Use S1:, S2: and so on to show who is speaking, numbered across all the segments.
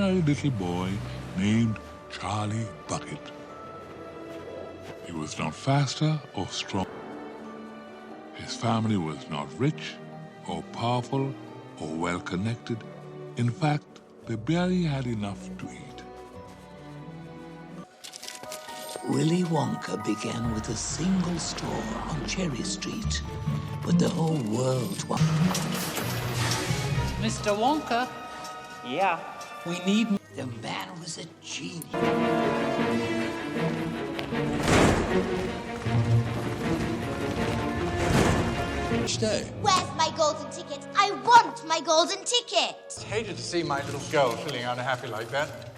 S1: ordinary little boy named Charlie Bucket. He was not faster or strong. His family was not rich or powerful or well-connected. In fact, they barely had enough to eat.
S2: Willy Wonka began with a single store on Cherry Street, but the whole world wanted.
S3: Mr. Wonka?
S4: Yeah.
S3: We need...
S2: The man was a genius.
S5: Stay.
S6: Where's my golden ticket? I want my golden ticket!
S7: I hated to see my little girl feeling unhappy like that.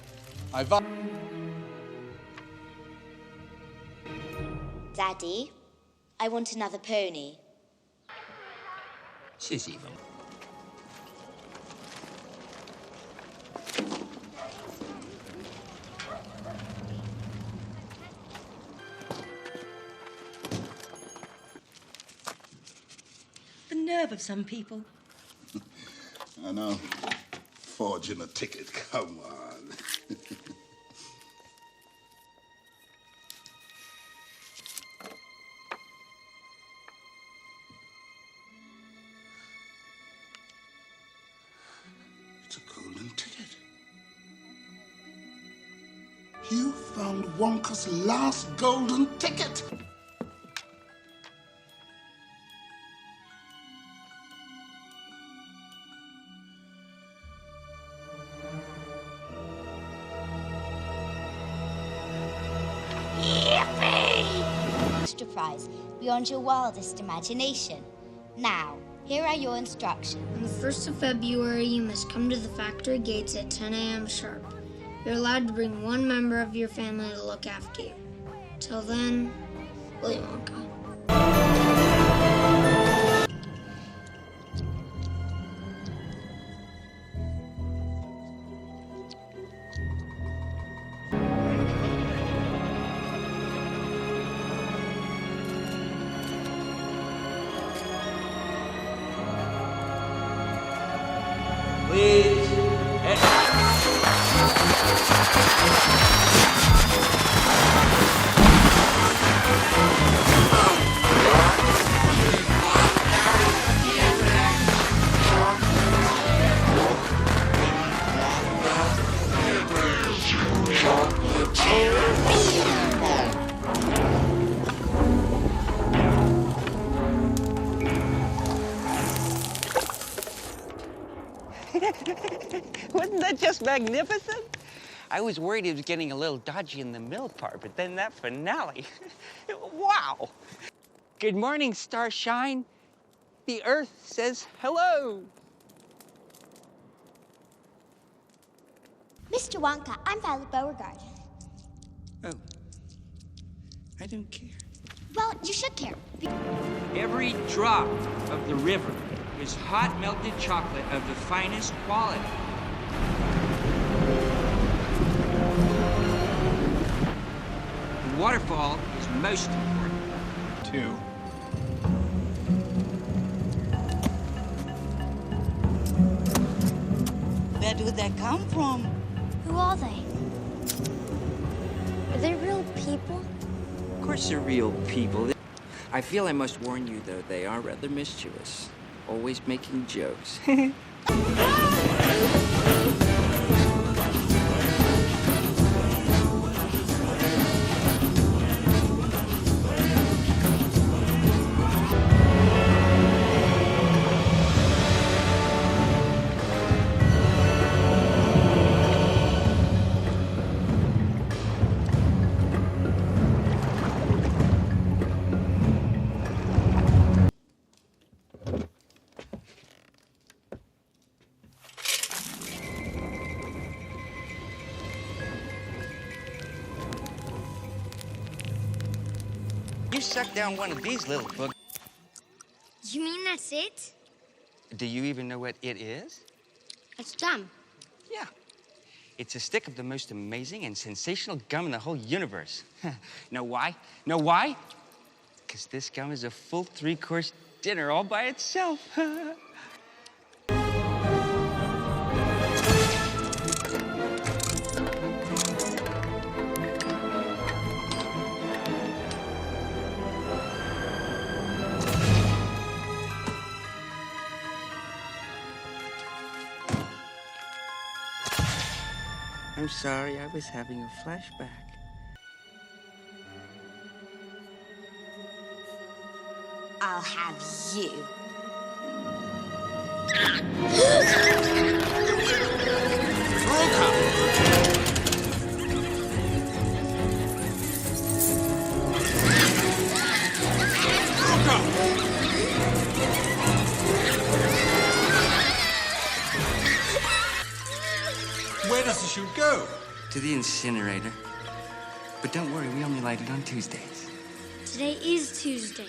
S6: Daddy, I want another pony.
S2: She's even.
S8: The nerve of some people.
S5: I know. Forging a ticket, come on. It's a golden ticket. You found Wonka's last golden ticket.
S6: Extra prize beyond your wildest imagination. Now, here are your instructions.
S9: On the 1st of February, you must come to the factory gates at 10 a.m. sharp. You're allowed to bring one member of your family to look after you. Till then, Willy Wonka.
S4: Please. Wasn't that just magnificent? I was worried it was getting a little dodgy in the middle part, but then that finale, wow. Good morning, Starshine. The Earth says hello.
S6: Mr. Wonka, I'm Violet Beauregard.
S4: Oh, I don't care.
S6: Well, you should care.
S4: Every drop of the river is hot melted chocolate of the finest quality. The waterfall is most important.
S7: Two.
S8: Where do they come from?
S6: Who are they? Are they real people?
S4: Of course they're real people. I feel I must warn you, though, they are rather mischievous. Always making jokes. You suck down one of these little books.
S9: You mean that's it?
S4: Do you even know what it is?
S9: It's gum.
S4: Yeah. It's a stick of the most amazing and sensational gum in the whole universe. Know why? Know why? Because this gum is a full 3-course dinner all by itself. I'm sorry, I was having a flashback.
S6: I'll have you.
S7: Where does the chute go?
S4: To the incinerator. But don't worry, we only light it on Tuesdays.
S9: Today is Tuesday.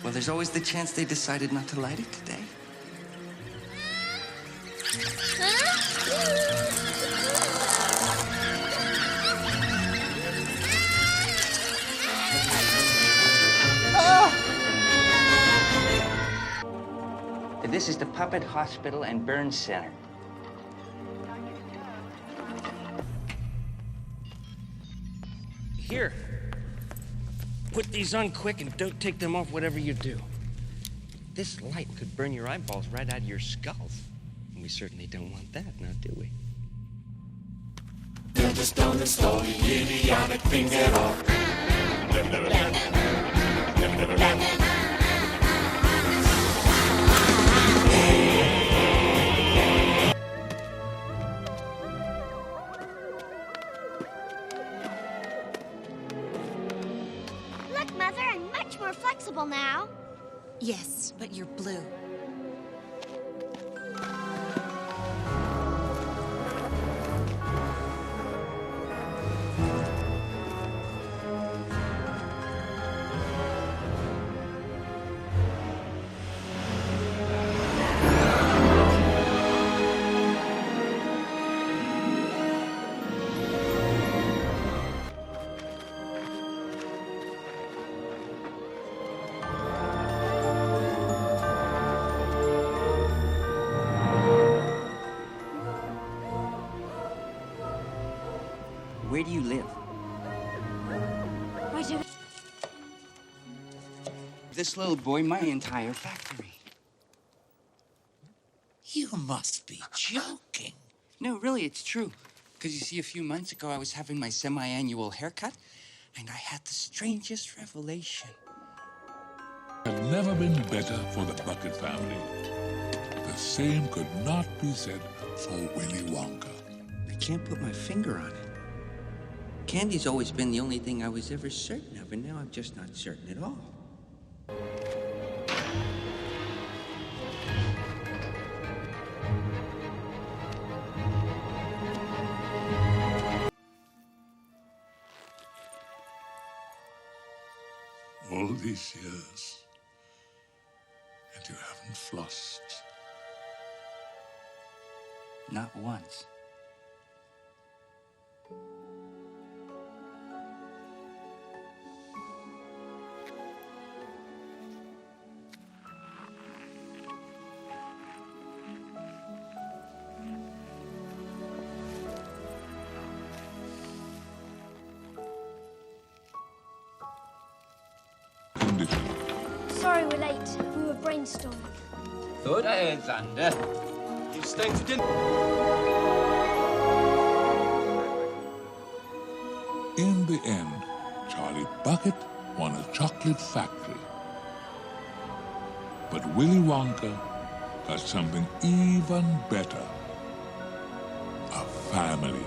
S4: Well, there's always the chance they decided not to light it today. This is the Puppet Hospital and Burn Center. Here. Put these on quick and don't take them off whatever you do. This light could burn your eyeballs right out of your skulls. And we certainly don't want that, now do we?
S10: You just don't install the idiotic thing at all. Never.
S6: Look, Mother, I'm much more flexible now.
S8: Yes, but you're blue.
S4: Where do you live?
S9: Why do
S4: This little boy, my entire factory.
S2: You must be joking.
S4: No, really, it's true. Because you see, a few months ago, I was having my semi-annual haircut, and I had the strangest revelation.
S1: It had never been better for the Bucket family. The same could not be said for Willy Wonka.
S4: I can't put my finger on it. Candy's always been the only thing I was ever certain of, and now I'm just not certain at all.
S1: All these years, and you haven't flossed.
S4: Not once.
S1: Condition.
S9: Sorry we're late. We were brainstorming.
S3: Thought I heard thunder.
S7: You staying for dinner?
S1: In the end, Charlie Bucket won a chocolate factory. But Willy Wonka got something even better. A family.